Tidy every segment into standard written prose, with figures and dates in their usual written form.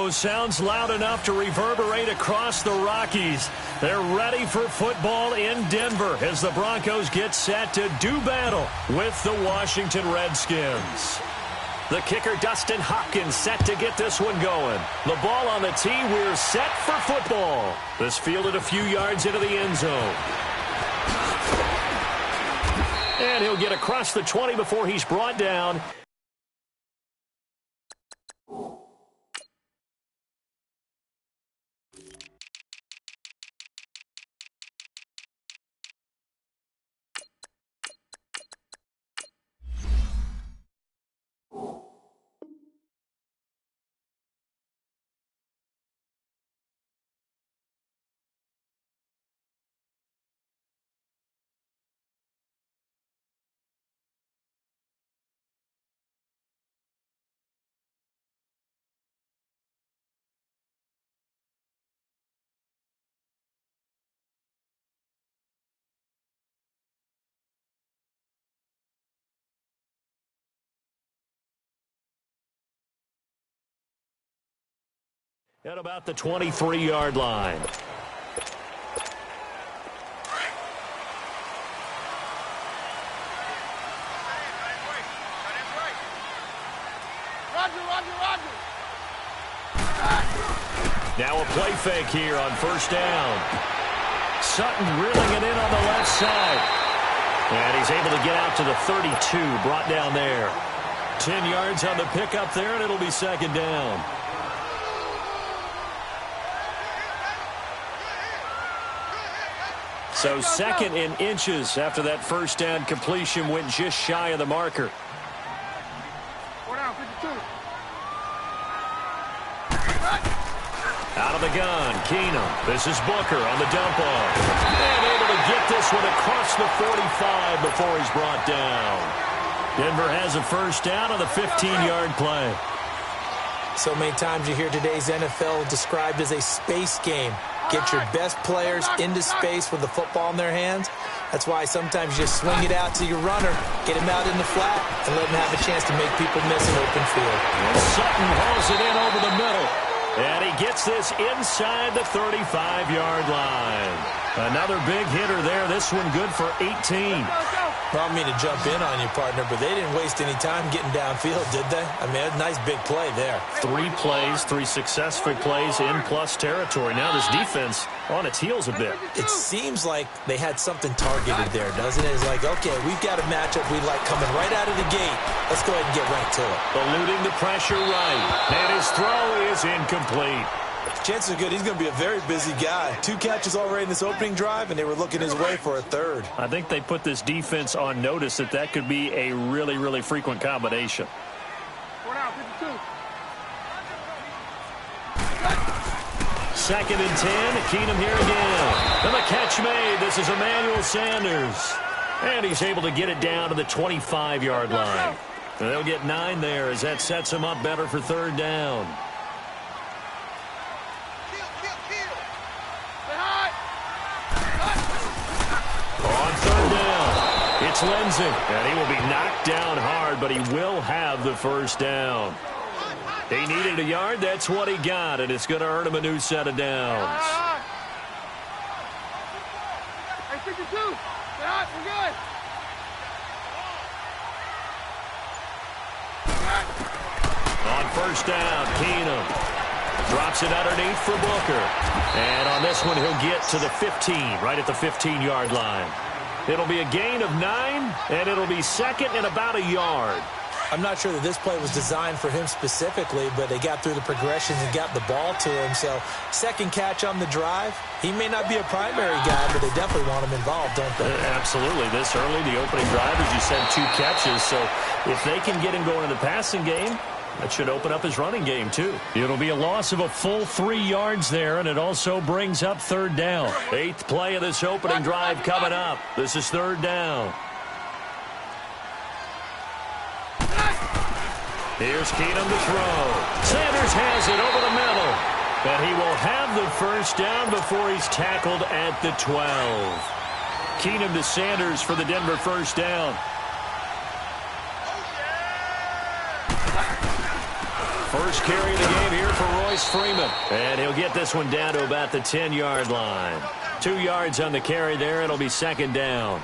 Broncos sounds loud enough to reverberate across the Rockies. They're ready for football in Denver as the Broncos get set to do battle with the Washington Redskins. The kicker, Dustin Hopkins, set to get this one going. The ball on the tee. We're set for football. This fielded a few yards into the end zone. And he'll get across the 20 before he's brought down. At about the 23-yard line. Now a play fake here on first down. Sutton reeling it in on the left side. And he's able to get out to the 32, brought down there. 10 yards on the pickup there, and it'll be second down. So second in inches after that first down completion went just shy of the marker. Out of the gun, Keenum. This is Booker on the dump off. And able to get this one across the 45 before he's brought down. Denver has a first down on the 15-yard play. So many times you hear today's NFL described as a space game. Get your best players into space with the football in their hands. That's why sometimes you just swing it out to your runner, get him out in the flat, and let him have a chance to make people miss an open field. And Sutton hauls it in over the middle. And he gets this inside the 35-yard line. Another big hitter there. This one good for 18. Well, I don't mean to jump in on you, partner, but they didn't waste any time getting downfield, did they? I mean, a nice big play there. 3 plays, 3 successful plays in plus territory. Now this defense on its heels a bit. It seems like they had something targeted there, doesn't it? It's like, okay, we've got a matchup we like coming right out of the gate. Let's go ahead and get right to it. Eluding the pressure right. And his throw is incomplete. Chances are good he's going to be a very busy guy. 2 catches already in this opening drive, and they were looking his way for a third. I think they put this defense on notice that that could be a really, really frequent combination. Second and 10. Keenum here again. And the catch made. This is Emmanuel Sanders. And he's able to get it down to the 25-yard line. And they'll get 9 there as that sets him up better for third down. It's Lindsay, and he will be knocked down hard, but he will have the first down. He needed a yard. That's what he got, and it's going to earn him a new set of downs. On first down, Keenum drops it underneath for Booker. And on this one, he'll get to the 15, right at the 15-yard line. It'll be a gain of 9, and it'll be second and about a yard. I'm not sure that this play was designed for him specifically, but they got through the progressions and got the ball to him. So second catch on the drive. He may not be a primary guy, but they definitely want him involved, don't they? Absolutely. This early, the opening drive, as you said, 2 catches. So if they can get him going in the passing game, that should open up his running game, too. It'll be a loss of a full 3 yards there, and it also brings up third down. 8th play of this opening drive coming up. This is third down. Here's Keenum to throw. Sanders has it over the middle. And he will have the first down before he's tackled at the 12. Keenum to Sanders for the Denver first down. First carry of the game here for Royce Freeman. And he'll get this one down to about the 10-yard line. 2 yards on the carry there. It'll be second down.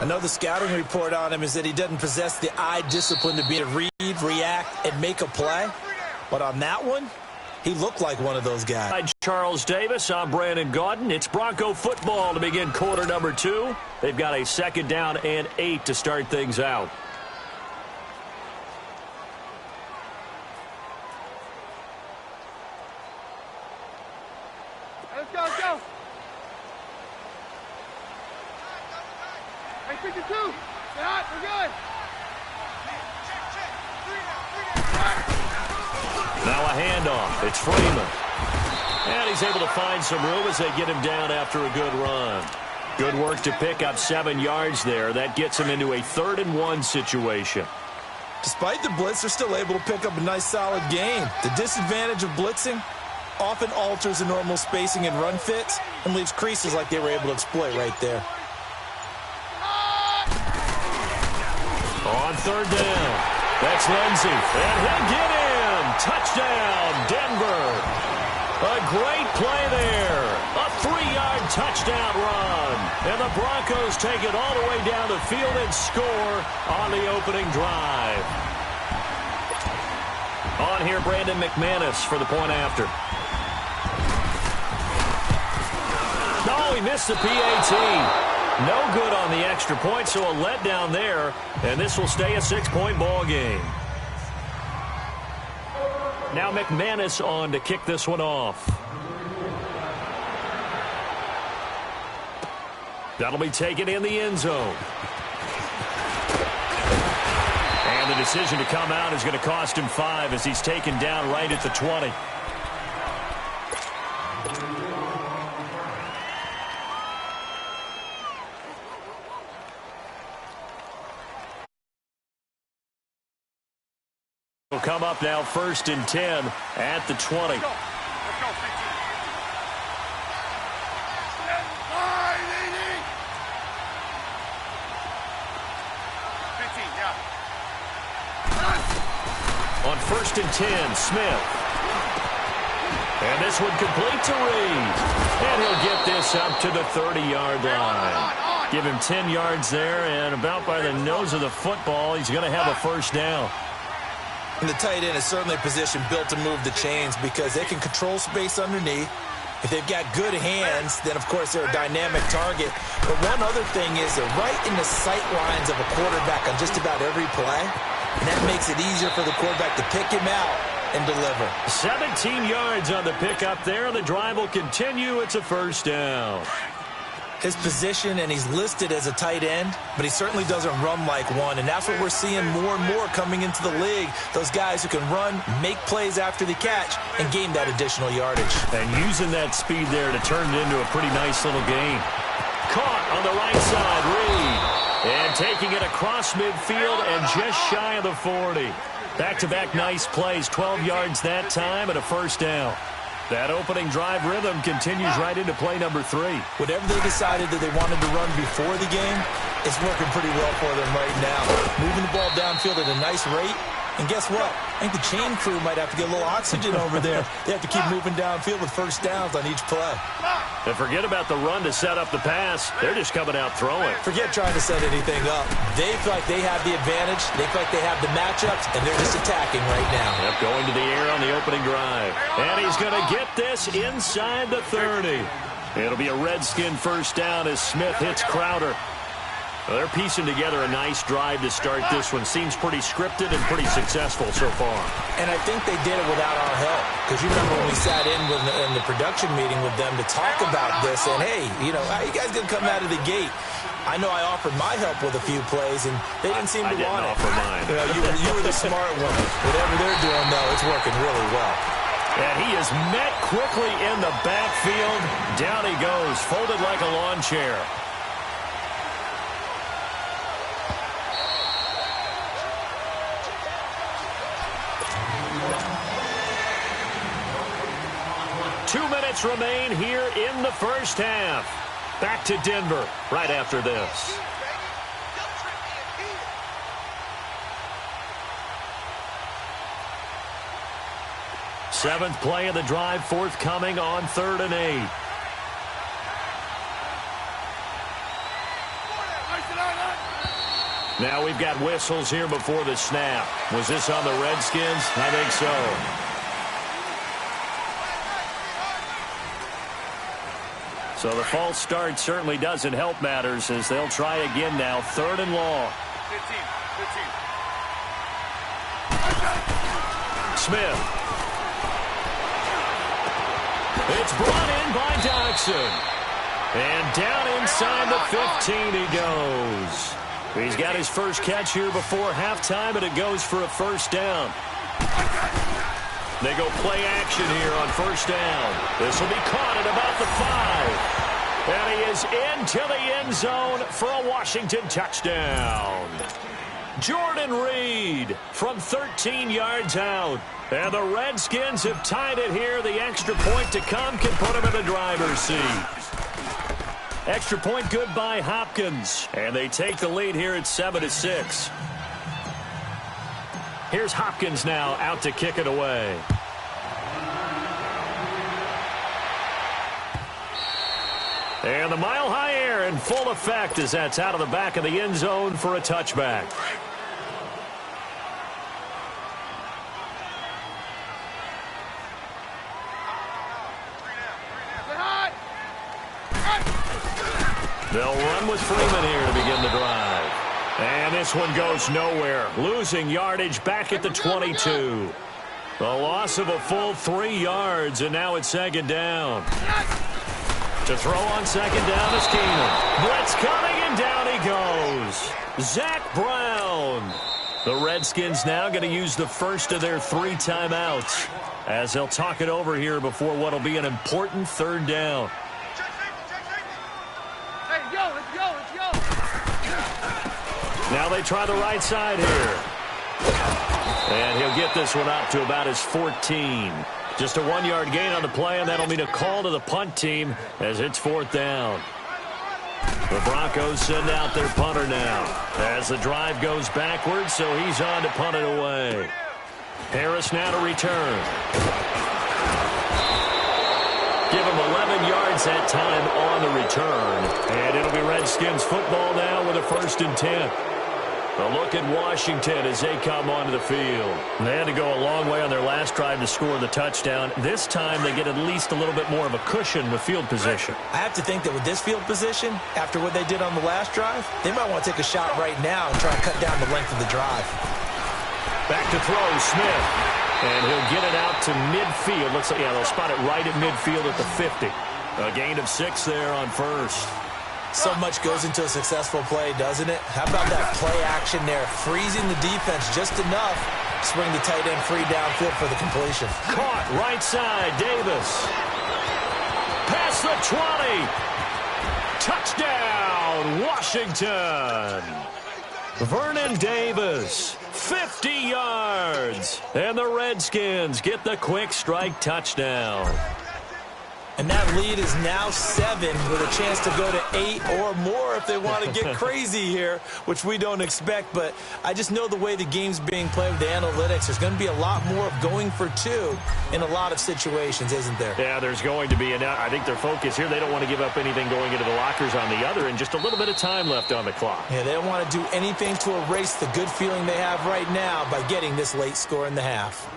I know the scouting report on him is that he doesn't possess the eye discipline to be able to read, react, and make a play. But on that one, he looked like one of those guys. Charles Davis, I'm Brandon Gaudin. It's Bronco football to begin quarter number 2. They've got a second down and 8 to start things out. Let's go, let's go. Hey, 52. Get hot, we're good. Now a handoff. It's Freeman. And he's able to find some room as they get him down after a good run. Good work to pick up 7 yards there. That gets him into a 3rd and 1 situation. Despite the blitz, they're still able to pick up a nice, solid gain. The disadvantage of blitzing often alters the normal spacing and run fits and leaves creases like they were able to exploit right there. On 3rd down, that's Lindsey, and he'll get in. Touchdown, Denver. A great play there. A 3-yard touchdown run. And the Broncos take it all the way down the field and score on the opening drive. On here, Brandon McManus for the point after. No, he missed the PAT. No good on the extra point, so a letdown there, and this will stay a 6-point ball game. Now McManus on to kick this one off. That'll be taken in the end zone. And the decision to come out is going to cost him 5 as he's taken down right at the 20. Will come up now 1st and 10 at the 20. Let's go, 15. On 1st and 10, Smith. And this one complete to Reed. And he'll get this up to the 30-yard line. Give him 10 yards there, and about by the nose of the football, he's going to have a first down. And the tight end is certainly a position built to move the chains because they can control space underneath. If they've got good hands, then, of course, they're a dynamic target. But one other thing is they're right in the sight lines of a quarterback on just about every play. And that makes it easier for the quarterback to pick him out and deliver. 17 yards on the pickup there. The drive will continue. It's a first down. His position, and he's listed as a tight end, but he certainly doesn't run like one, and that's what we're seeing more and more coming into the league. Those guys who can run, make plays after the catch, and gain that additional yardage. And using that speed there to turn it into a pretty nice little gain. Caught on the right side, Reed. And taking it across midfield and just shy of the 40. Back-to-back nice plays, 12 yards that time and a first down. That opening drive rhythm continues right into play number 3. Whatever they decided that they wanted to run before the game, it's working pretty well for them right now. Moving the ball downfield at a nice rate. And guess what? I think the chain crew might have to get a little oxygen over there. They have to keep moving downfield with first downs on each play. And forget about the run to set up the pass. They're just coming out throwing. Forget trying to set anything up. They feel like they have the advantage. They feel like they have the matchups, and they're just attacking right now. Yep, going to the air on the opening drive. And he's going to get this inside the 30. It'll be a Redskin first down as Smith hits Crowder. Well, they're piecing together a nice drive to start this one. Seems pretty scripted and pretty successful so far. And I think they did it without our help. Because you remember when we sat in the production meeting with them to talk about this, and hey, you know, how you guys going to come out of the gate? I know I offered my help with a few plays, and they didn't seem to want it. I didn't offer mine. You were the smart one. Whatever they're doing, though, it's working really well. And he is met quickly in the backfield. Down he goes, folded like a lawn chair. Remain here in the first half. Back to Denver right after this. Seventh play of the drive forthcoming on 3rd and 8. Now we've got whistles here before the snap. Was this on the Redskins? I think so. So the false start certainly doesn't help matters as they'll try again now. 3rd and long. 15. Smith. It's brought in by Dodson. And down inside the 15 he goes. He's got his first catch here before halftime, and it goes for a first down. They go play action here on first down. This will be caught at about the 5. And he is into the end zone for a Washington touchdown. Jordan Reed from 13 yards out. And the Redskins have tied it here. The extra point to come can put them in the driver's seat. Extra point good by Hopkins. And they take the lead here at 7-6. Here's Hopkins now out to kick it away. And the mile-high air in full effect as that's out of the back of the end zone for a touchback. They'll run with Freeman here to begin the drive. And this one goes nowhere. Losing yardage back at the 22. The loss of a full 3 yards, and now it's 2nd down. To throw on 2nd down is Keenum. Blitz coming, and down he goes. Zach Brown. The Redskins now going to use the first of their 3 timeouts as they'll talk it over here before what will be an important 3rd down. Now they try the right side here. And he'll get this one up to about his 14. Just a 1-yard gain on the play, and that'll mean a call to the punt team as it's 4th down. The Broncos send out their punter now as the drive goes backwards, so he's on to punt it away. Harris now to return. Give him 11 yards that time on the return. And it'll be Redskins football now with a 1st and 10. A look at Washington as they come onto the field. They had to go a long way on their last drive to score the touchdown. This time they get at least a little bit more of a cushion with field position. I have to think that with this field position, after what they did on the last drive, they might want to take a shot right now and try and cut down the length of the drive. Back to throw, Smith. And he'll get it out to midfield. Looks like, yeah, they'll spot it right at midfield at the 50. A gain of 6 there on first. So much goes into a successful play, doesn't it? How about that play action there? Freezing the defense just enough to swing the tight end free downfield for the completion. Caught right side, Davis. Past the 20. Touchdown, Washington. Vernon Davis, 50 yards. And the Redskins get the quick strike touchdown. And that lead is now 7 with a chance to go to 8 or more if they want to get crazy here, which we don't expect. But I just know the way the game's being played with the analytics, there's going to be a lot more of going for 2 in a lot of situations, isn't there? Yeah, there's going to be. And I think their focus here, they don't want to give up anything going into the lockers on the other, and just a little bit of time left on the clock. Yeah, they don't want to do anything to erase the good feeling they have right now by getting this late score in the half.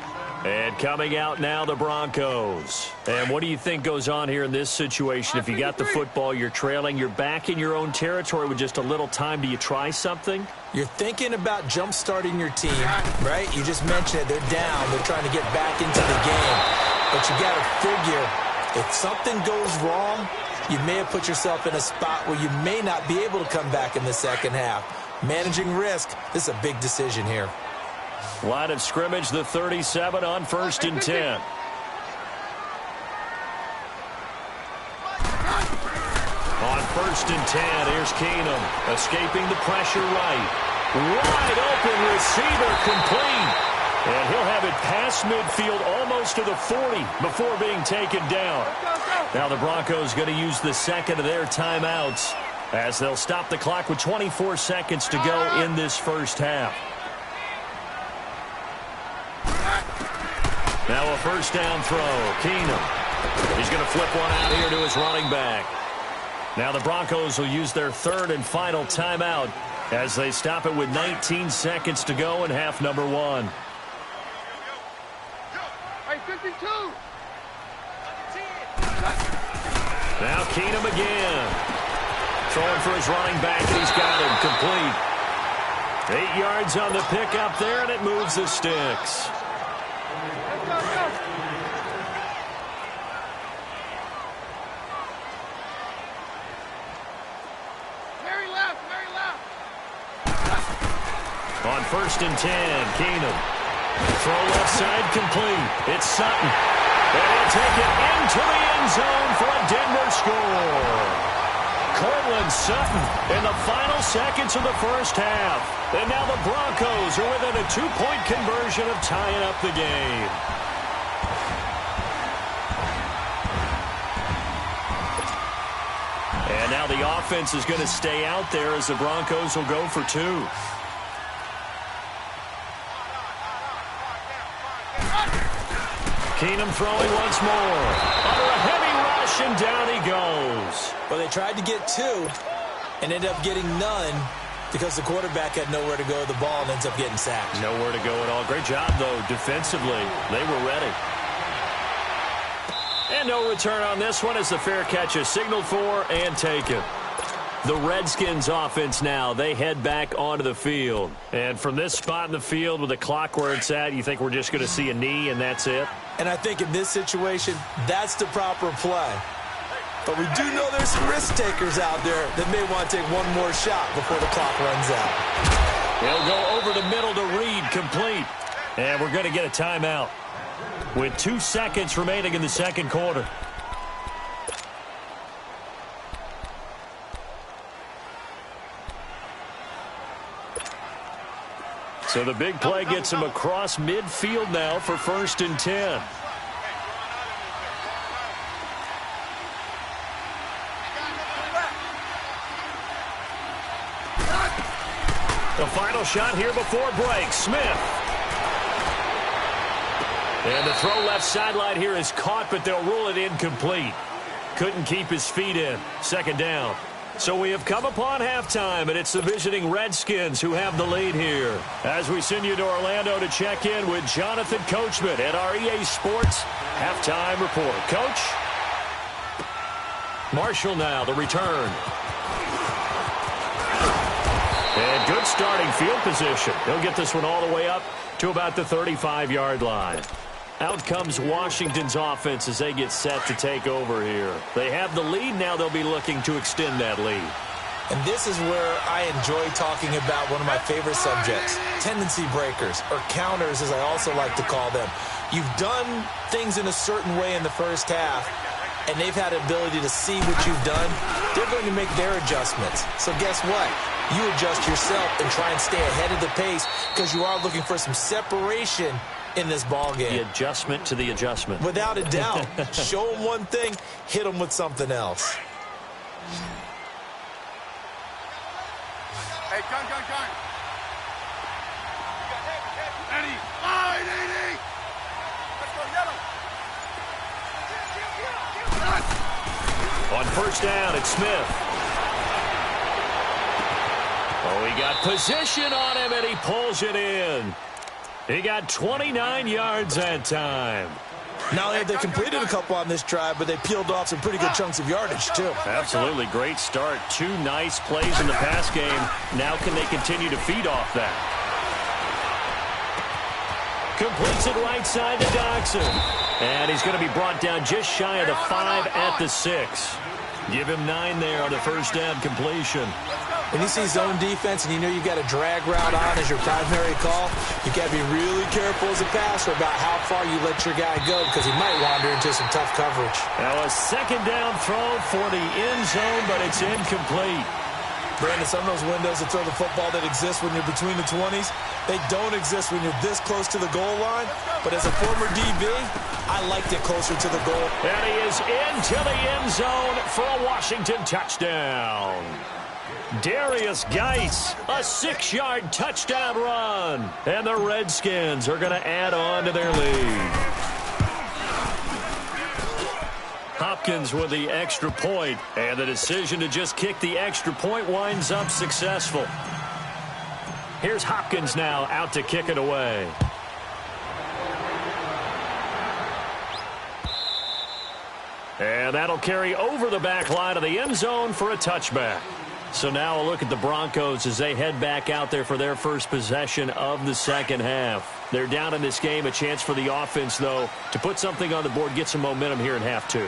And coming out now, the Broncos. And what do you think goes on here in this situation? If you got the football, you're trailing, you're back in your own territory with just a little time. Do you try something? You're thinking about jump-starting your team, right? You just mentioned it. They're down. They're trying to get back into the game. But you got to figure, if something goes wrong, you may have put yourself in a spot where you may not be able to come back in the second half. Managing risk, this is a big decision here. Line of scrimmage, the 37 on 1st and 10. On 1st and 10, here's Keenum, escaping the pressure right. Wide open receiver complete. And he'll have it past midfield almost to the 40 before being taken down. Now the Broncos going to use the second of their timeouts as they'll stop the clock with 24 seconds to go in this first half. Now a first down throw. Keenum. He's going to flip one out here to his running back. Now the Broncos will use their third and final timeout as they stop it with 19 seconds to go in half number 1. Hey, 52. Now Keenum again. Throwing for his running back, and he's got him complete. 8 yards on the pickup there, and it moves the sticks. Let's go. Very left. On first and 10, Keenum. Throw left side complete. It's Sutton. And he'll take it into the end zone for a Denver score. Cortland Sutton in the final seconds of the first half. And now the Broncos are within a 2-point conversion of tying up the game. And now the offense is going to stay out there as the Broncos will go for 2. Keenum throwing once more. Under a heavy rush, and down he goes. Well, they tried to get 2 and ended up getting none because the quarterback had nowhere to go with the ball and ends up getting sacked. Nowhere to go at all. Great job, though, defensively. They were ready. And no return on this one as the fair catch is signaled for and taken. The Redskins offense now, they head back onto the field. And from this spot in the field with the clock where it's at, you think we're just going to see a knee and that's it? And I think in this situation, that's the proper play. But we do know there's some risk takers out there that may want to take one more shot before the clock runs out. He'll go over the middle to Reed, complete. And we're going to get a timeout with 2 seconds remaining in the second quarter. So the big play gets him across midfield now for first and 10. The final shot here before break. Smith. And the throw left sideline here is caught, but they'll rule it incomplete. Couldn't keep his feet in. Second down. So we have come upon halftime, and it's the visiting Redskins who have the lead here. As we send you to Orlando to check in with Jonathan Coachman at our EA Sports Halftime Report. Coach? Marshall now, the return. And good starting field position. He'll get this one all the way up to about the 35-yard line. Out comes Washington's offense as they get set to take over here. They have the lead. Now they'll be looking to extend that lead. And this is where I enjoy talking about one of my favorite subjects, tendency breakers, or counters as I also like to call them. You've done things in a certain way in the first half, and they've had the ability to see what you've done. They're going to make their adjustments. So guess what? You adjust yourself and try and stay ahead of the pace because you are looking for some separation in this ball game. The adjustment to the adjustment. Without a doubt. Show them one thing, hit them with something else. Hey, gun. Eddie. Line, Eddie. Let's go, yellow. On first down, it's Smith. Oh, he got position on him, and he pulls it in. He got 29 yards that time. Not only have they completed a couple on this drive, but they peeled off some pretty good chunks of yardage, too. Absolutely. Great start. 2 nice plays in the pass game. Now can they continue to feed off that? Completes it right side to Dodson. And he's going to be brought down just shy of the 5 at the 6. Give him 9 there on the first down completion. When you see zone defense and you know you've got a drag route on as your primary call, you got to be really careful as a passer about how far you let your guy go because he might wander into some tough coverage. Now a second down throw for the end zone, but it's incomplete. Brandon, some of those windows to throw the football that exist when you're between the 20s, they don't exist when you're this close to the goal line. But as a former DB, I liked it closer to the goal. And he is into the end zone for a Washington touchdown. Darius Geis, a 6-yard touchdown run. And the Redskins are going to add on to their lead. Hopkins with the extra point, and the decision to just kick the extra point winds up successful. Here's Hopkins now out to kick it away. And that'll carry over the back line of the end zone for a touchback. So now a look at the Broncos as they head back out there for their first possession of the second half. They're down in this game. A chance for the offense, though, to put something on the board, get some momentum here in half two.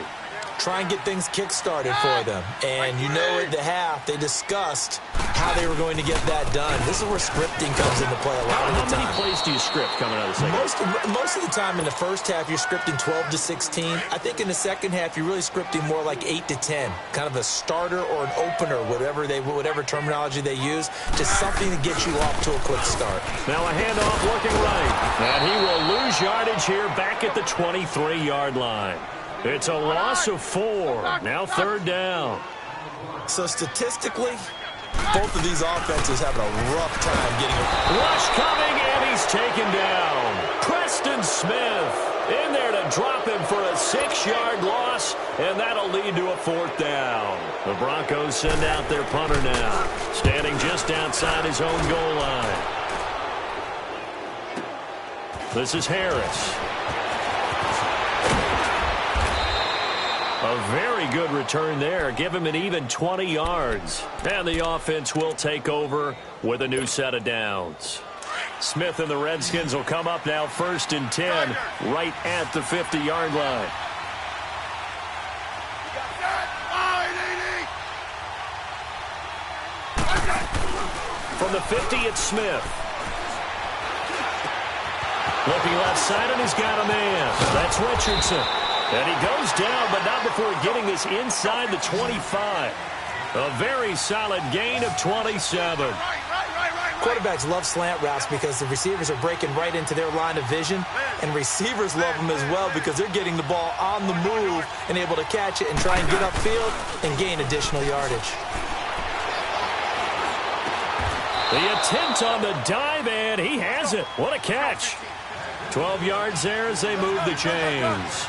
Try and get things kick-started for them. And you know at the half, they discussed how they were going to get that done. This is where scripting comes into play a lot of the time. How many plays do you script coming out of the second half? Most of the time in the first half, you're scripting 12 to 16. I think in the second half, you're really scripting more like 8 to 10. Kind of a starter or an opener, whatever terminology they use. Just something to get you off to a quick start. Now a handoff looking right. And he will lose yardage here back at the 23-yard line. It's a loss of 4. Now third down. So statistically, both of these offenses having a rough time getting it. Rush coming, and he's taken down. Preston Smith in there to drop him for a 6-yard loss, and that'll lead to a fourth down. The Broncos send out their punter now, standing just outside his own goal line. This is Harris. A very good return there. Give him an even 20 yards. And the offense will take over with a new set of downs. Smith and the Redskins will come up now 1st and 10 right at the 50-yard line. From the 50, it's Smith. Looking left side, and he's got a man. That's Richardson. And he goes down, but not before getting this inside the 25. A very solid gain of 27. Quarterbacks love slant routes because the receivers are breaking right into their line of vision, and receivers love them as well because they're getting the ball on the move and able to catch it and try and get upfield and gain additional yardage. The attempt on the dive, and he has it. What a catch. 12 yards there as they move the chains.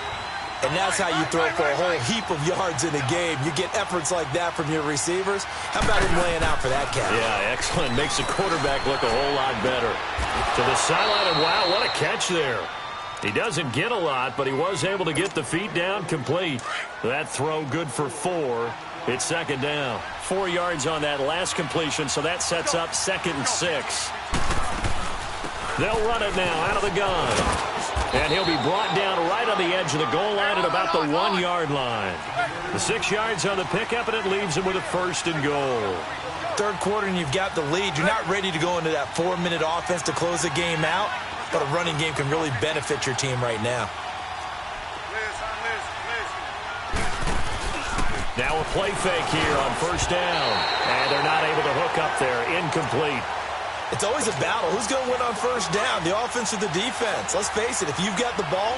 And that's how you throw for a whole heap of yards in a game. You get efforts like that from your receivers. How about him laying out for that catch? Yeah, excellent. Makes the quarterback look a whole lot better. To the sideline, and wow, what a catch there. He doesn't get a lot, but he was able to get the feet down complete. That throw good for 4. It's second down. 4 yards on that last completion, so that sets up 2nd and 6. They'll run it now out of the gun. And he'll be brought down right on the edge of the goal line at about the 1-yard line. The 6 yards on the pickup, and it leaves him with a 1st and goal. Third quarter, and you've got the lead. You're not ready to go into that 4-minute offense to close the game out, but a running game can really benefit your team right now. Now a play fake here on 1st down. And they're not able to hook up there. Incomplete. It's always a battle. Who's going to win on 1st down, the offense or the defense? Let's face it, if you've got the ball,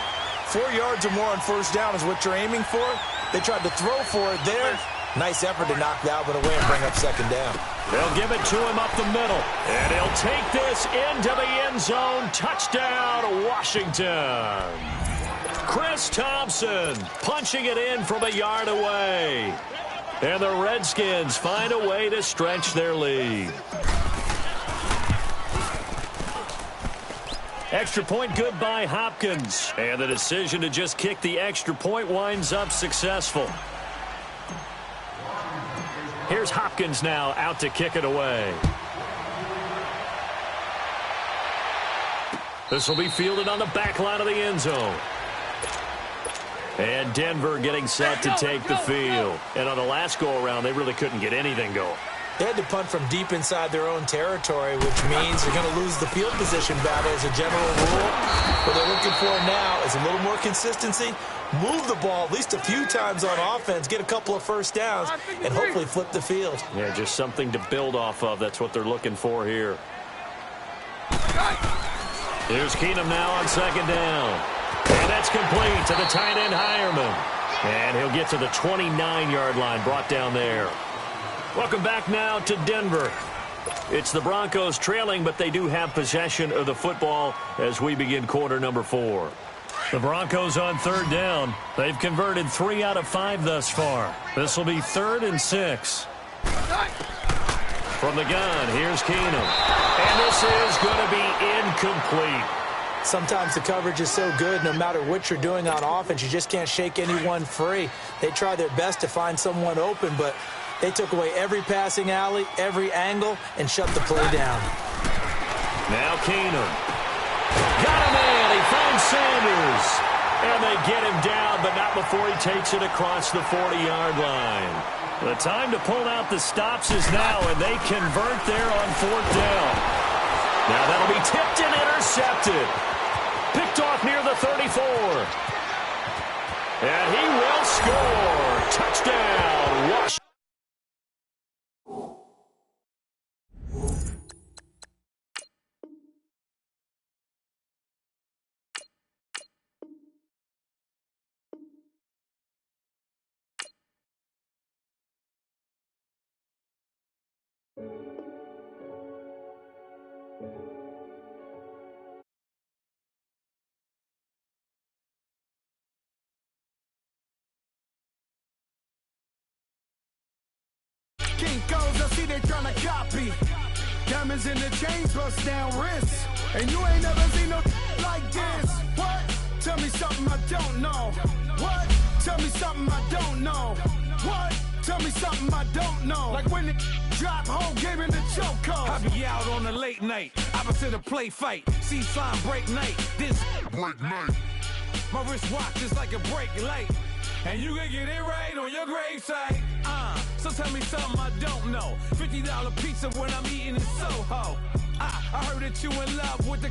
4 yards or more on 1st down is what you're aiming for. They tried to throw for it there. Nice effort to knock that one away and bring up 2nd down. They'll give it to him up the middle. And he'll take this into the end zone. Touchdown, Washington. Chris Thompson punching it in from a yard away. And the Redskins find a way to stretch their lead. Extra point good by Hopkins. And the decision to just kick the extra point winds up successful. Here's Hopkins now out to kick it away. This will be fielded on the back line of the end zone. And Denver getting set to take the field. And on the last go-around, they really couldn't get anything going. They had to punt from deep inside their own territory, which means they're going to lose the field position battle as a general rule. What they're looking for now is a little more consistency, move the ball at least a few times on offense, get a couple of 1st downs, and hopefully flip the field. Yeah, just something to build off of. That's what they're looking for here. Here's Keenum now on 2nd down. And that's complete to the tight end, Hireman. And he'll get to the 29-yard line, brought down there. Welcome back now to Denver. It's the Broncos trailing, but they do have possession of the football as we begin quarter number 4. The Broncos on third down. They've converted 3 out of 5 thus far. This will be 3rd and 6. From the gun, here's Keenum. And this is going to be incomplete. Sometimes the coverage is so good, no matter what you're doing on offense, you just can't shake anyone free. They try their best to find someone open, but they took away every passing alley, every angle, and shut the play down. Now Keenum. Got him in. He finds Sanders. And they get him down, but not before he takes it across the 40-yard line. The time to pull out the stops is now, and they convert there on 4th down. Now that'll be tipped and intercepted. Picked off near the 34. And he will score. Touchdown, Washington. Kinkos, I see they tryna copy. Diamonds in the chains, bust down wrists. And you ain't never seen no like this. What? Tell me something I don't know. What? Tell me something I don't know. What? Tell me something I don't know. Like when it drop, whole game in the chokehold. I be out on a late night, opposite a play fight. See slime break night, this break night. My wrist watch is like a break light. And you can get it right on your gravesite. So tell me something I don't know. $50 pizza when I'm eating in Soho. I heard that you in love with the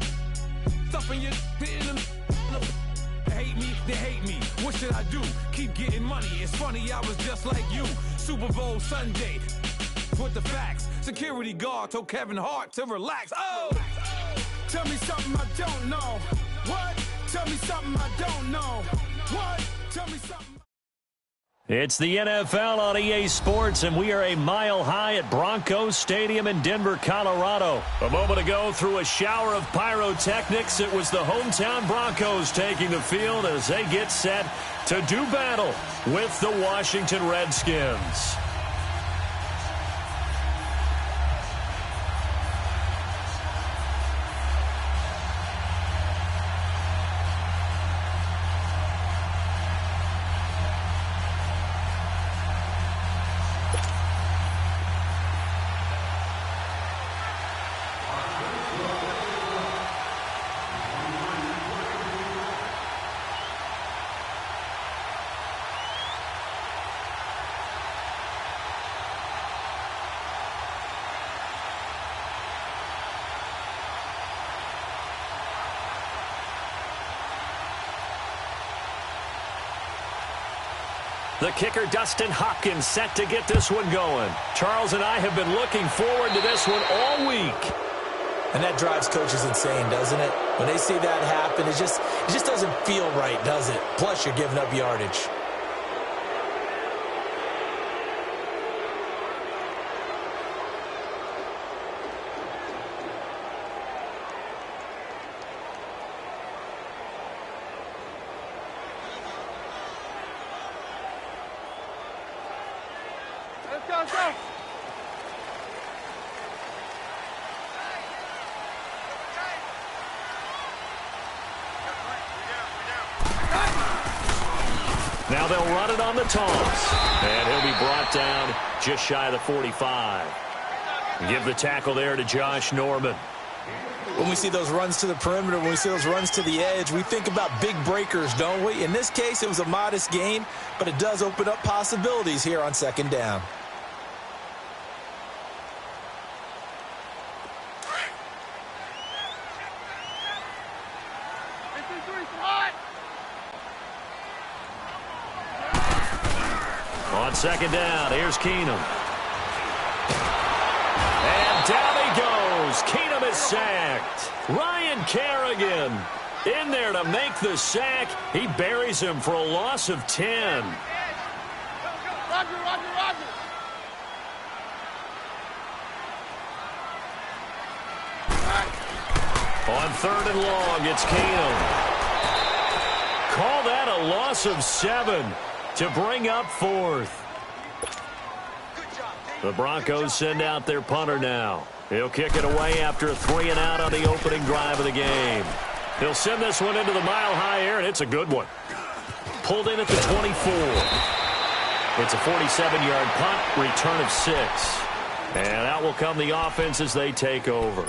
stuff in your in the hate me, they hate me. What should I do? Keep getting money. It's funny, I was just like you. Super Bowl Sunday with the facts. Security guard told Kevin Hart to relax. Oh! Tell me something I don't know. What? Tell me something I don't know. What? Tell me something. It's the NFL on EA Sports, and we are a mile high at Broncos Stadium in Denver, Colorado. A moment ago, through a shower of pyrotechnics, it was the hometown Broncos taking the field as they get set to do battle with the Washington Redskins. The kicker, Dustin Hopkins, set to get this one going. Charles and I have been looking forward to this one all week. And that drives coaches insane, doesn't it? When they see that happen, it just doesn't feel right, does it? Plus, you're giving up yardage. Let's go. Now they'll run it on the toss. And he'll be brought down just shy of the 45. Give the tackle there to Josh Norman. When we see those runs to the perimeter, when we see those runs to the edge, we think about big breakers, don't we? In this case, it was a modest gain, but it does open up possibilities here on second down. On second down, here's Keenum. And down he goes. Keenum is sacked. Ryan Kerrigan in there to make the sack. He buries him for a loss of 10. Roger. On third and long, it's Keenum. a loss of 7 to bring up 4th. The Broncos send out their punter now. He'll kick it away after a 3 and out on the opening drive of the game. He'll send this one into the mile-high air, and it's a good one. Pulled in at the 24. It's a 47-yard punt, return of 6. And out will come the offense as they take over.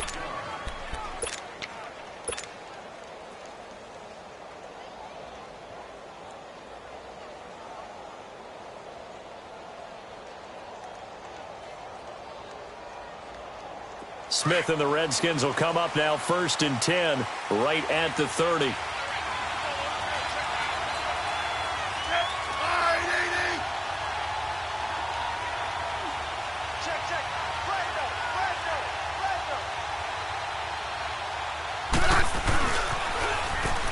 Smith and the Redskins will come up now 1st and 10, right at the 30.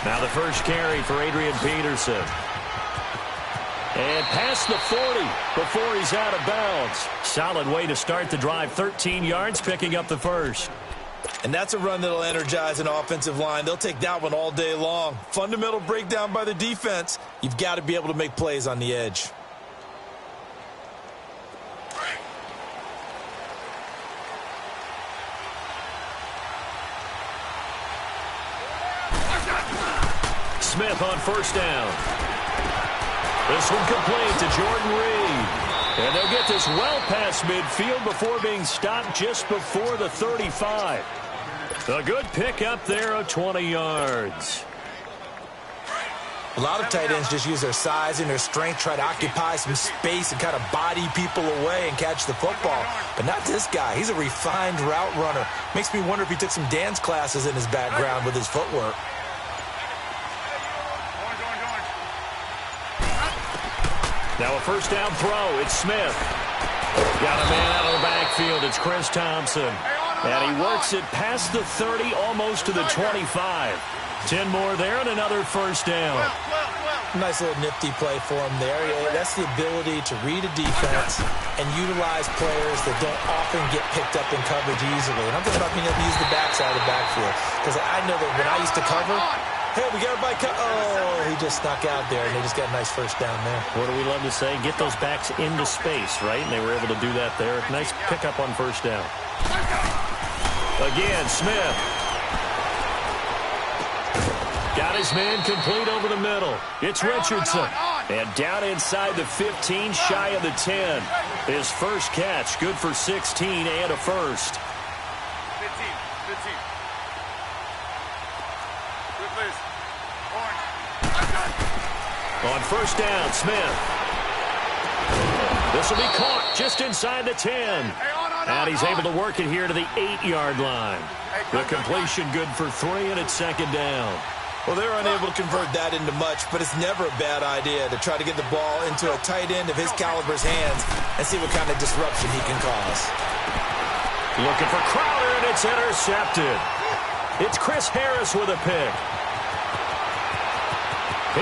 Now the first carry for Adrian Peterson. And past the 40 before he's out of bounds. Solid way to start the drive. 13 yards, picking up the first. And that's a run that'll energize an offensive line. They'll take that one all day long. Fundamental breakdown by the defense. You've got to be able to make plays on the edge. Smith on first down. This one complete to Jordan Reed. And they'll get this well past midfield before being stopped just before the 35. A good pick up there of 20 yards. A lot of tight ends just use their size and their strength, try to occupy some space and kind of body people away and catch the football. But not this guy. He's a refined route runner. Makes me wonder if he took some dance classes in his background with his footwork. Now a first down throw. It's Smith. Got a man out of the backfield. It's Chris Thompson. And he works it past the 30, almost to the 25. 10 more there and another first down. Nice little nifty play for him there. That's the ability to read a defense and utilize players that don't often get picked up in coverage easily. And I'm talking about being able to use the backside of the backfield. Because I know that when I used to cover, hey, we got a bike. Oh, he just snuck out there, and they just got a nice first down there. What do we love to say? Get those backs into space, right? And they were able to do that there. Nice pickup on first down. Again, Smith. Got his man complete over the middle. It's Richardson. And down inside the 15, shy of the 10. His first catch, good for 16 and a first. 15. On first down, Smith. This will be caught just inside the 10. And he's able to work it here to the 8-yard line. The completion good for 3, and it's second down. Well, they're unable to convert that into much, but it's never a bad idea to try to get the ball into a tight end of his caliber's hands and see what kind of disruption he can cause. Looking for Crowder, and it's intercepted. It's Chris Harris with a pick.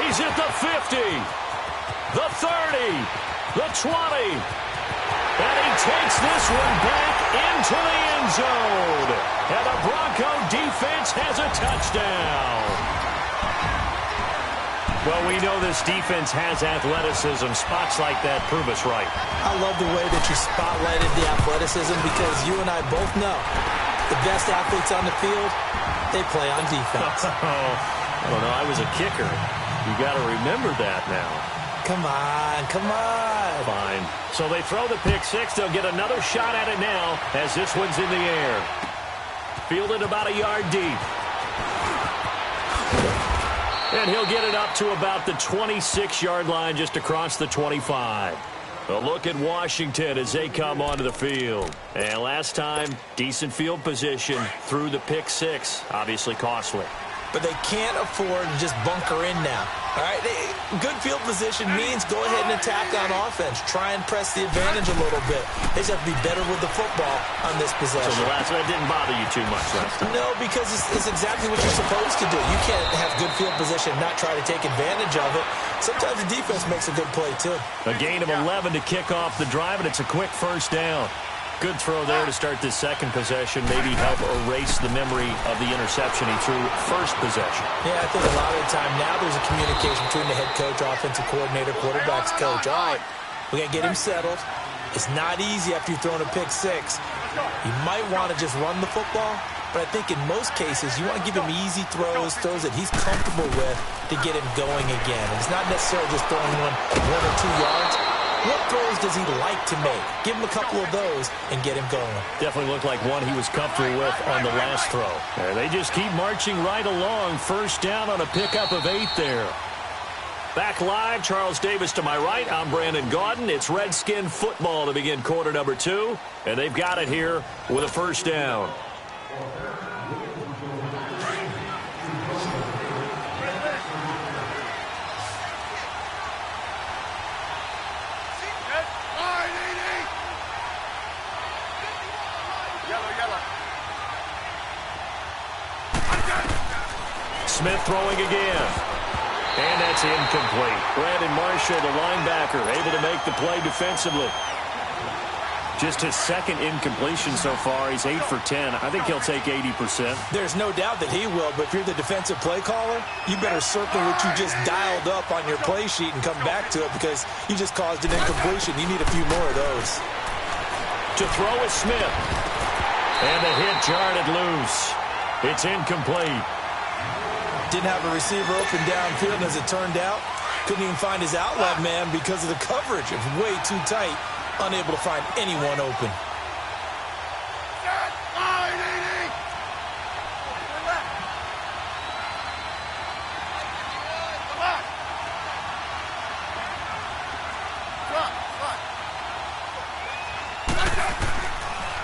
He's at the 50, the 30, the 20. And he takes this one back into the end zone. And the Bronco defense has a touchdown. Well, we know this defense has athleticism. Spots like that prove us right. I love the way that you spotlighted the athleticism because you and I both know the best athletes on the field, they play on defense. I don't know. I was a kicker. You got to remember that now. Come on. Fine. So they throw the pick six. They'll get another shot at it now as this one's in the air. Fielded about a yard deep. And he'll get it up to about the 26-yard line just across the 25. A look at Washington as they come onto the field. And last time, decent field position through the pick six. Obviously costly. But they can't afford to just bunker in now. All right, good field position means go ahead and attack on offense. Try and press the advantage a little bit. They just have to be better with the football on this possession. So the last one didn't bother you too much last time? No, because it's exactly what you're supposed to do. You can't have good field position and not try to take advantage of it. Sometimes the defense makes a good play, too. A gain of 11 to kick off the drive, and it's a quick first down. Good throw there to start this second possession. Maybe help erase the memory of the interception he threw first possession. Yeah, I think a lot of the time now there's a communication between the head coach, offensive coordinator, quarterback's coach. All right, we got to get him settled. It's not easy after you've thrown a pick six. You might want to just run the football, but I think in most cases you want to give him easy throws that he's comfortable with to get him going again. And it's not necessarily just throwing one or 2 yards. What throws does he like to make? Give him a couple of those and get him going. Definitely looked like one he was comfortable with on the last throw. And they just keep marching right along. First down on a pickup of 8 there. Back live, Charles Davis to my right. I'm Brandon Gaudin. It's Redskin football to begin quarter number 2. And they've got it here with a first down. Smith throwing again. And that's incomplete. Brandon Marshall, the linebacker, able to make the play defensively. Just his second incompletion so far. He's 8 for 10. I think he'll take 80%. There's no doubt that he will, but if you're the defensive play caller, you better circle what you just dialed up on your play sheet and come back to it because you just caused an incompletion. You need a few more of those. To throw is Smith. And the hit jarred it loose. It's incomplete. Didn't have a receiver open downfield, and as it turned out, couldn't even find his outlet man because of the coverage. It was way too tight, unable to find anyone open.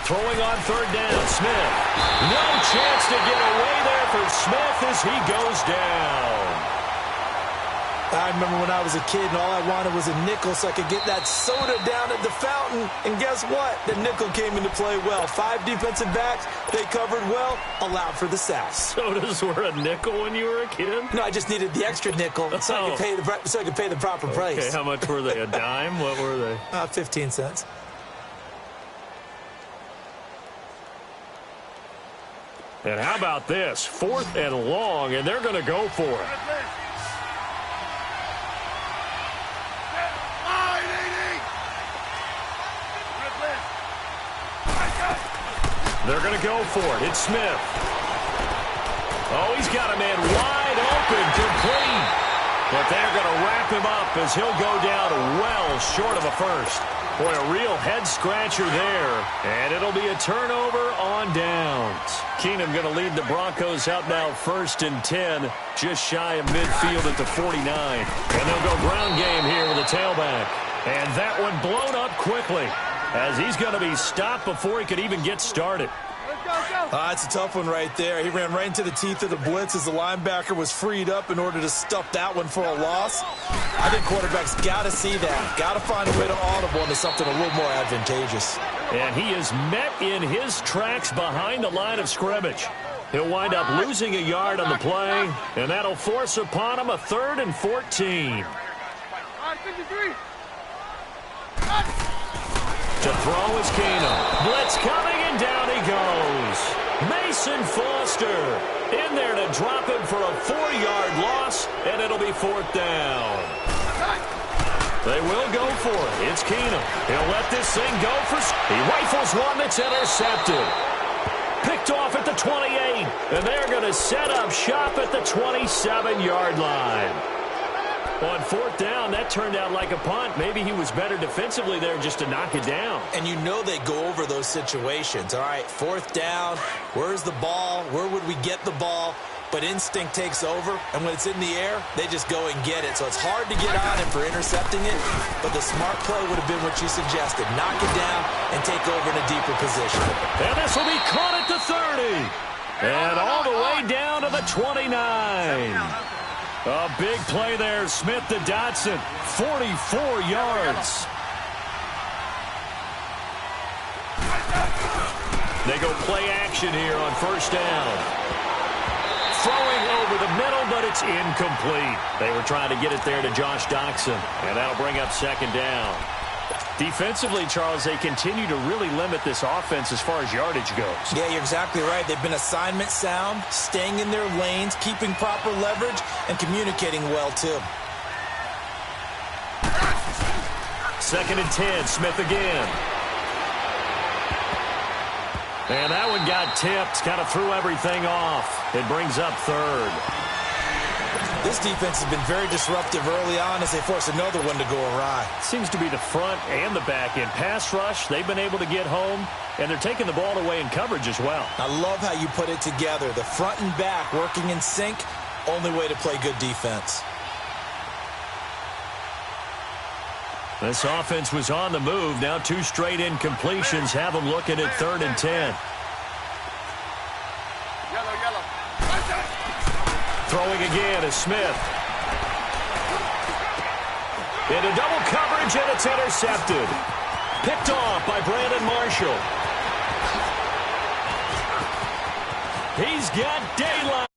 Throwing on third down, Smith. No chance to get away there for Smith as he goes down. I remember when I was a kid and all I wanted was a nickel so I could get that soda down at the fountain. And guess what? The nickel came into play well. 5 defensive backs, they covered well, allowed for the sacks. Sodas were a nickel when you were a kid? No, I just needed the extra nickel so I could pay the proper price. Okay, how much were they? A dime? What were they? 15 cents. And how about this? 4th and long, and they're going to go for it. They're going to go for it. It's Smith. Oh, he's got a man wide open, complete. But they're going to wrap him up as he'll go down well short of a first. Boy, a real head-scratcher there. And it'll be a turnover on downs. Keenum going to lead the Broncos out now 1st and 10, just shy of midfield at the 49. And they'll go ground game here with a tailback. And that one blown up quickly as he's going to be stopped before he could even get started. That's a tough one right there. He ran right into the teeth of the blitz as the linebacker was freed up in order to stuff that one for a loss. I think quarterbacks got to see that. Got to find a way to audible into something a little more advantageous. And he is met in his tracks behind the line of scrimmage. He'll wind up losing a yard on the play, and that'll force upon him a 3rd and 14. To throw is Keenum. Blitz coming, and down he goes. Mason Foster in there to drop him for a 4-yard loss, and it'll be 4th down. They will go for it. It's Keenum. He'll let this thing go for... He rifles one that's intercepted. Picked off at the 28, and they're going to set up shop at the 27-yard line. On 4th down, that turned out like a punt. Maybe he was better defensively there just to knock it down. And you know they go over those situations. All right, 4th down, where's the ball? Where would we get the ball? But instinct takes over, and when it's in the air, they just go and get it. So it's hard to get on him for intercepting it, but the smart play would have been what you suggested. Knock it down and take over in a deeper position. And this will be caught at the 30. And all the way down to the 29. A big play there, Smith to Dotson, 44 yards. They go play action here on 1st down. Throwing over the middle, but it's incomplete. They were trying to get it there to Josh Doxson, and that'll bring up 2nd down. Defensively, Charles, they continue to really limit this offense as far as yardage goes. Yeah, you're exactly right. They've been assignment sound, staying in their lanes, keeping proper leverage, and communicating well, too. 2nd and 10, Smith again. And that one got tipped, kind of threw everything off. It brings up 3rd. This defense has been very disruptive early on as they force another one to go awry. Seems to be the front and the back end. Pass rush, they've been able to get home, and they're taking the ball away in coverage as well. I love how you put it together. The front and back working in sync, only way to play good defense. This offense was on the move. Now 2 straight incompletions have them looking at 3rd and 10. Yellow. Throwing again is Smith. Into double coverage, and it's intercepted. Picked off by Brandon Marshall. He's got daylight.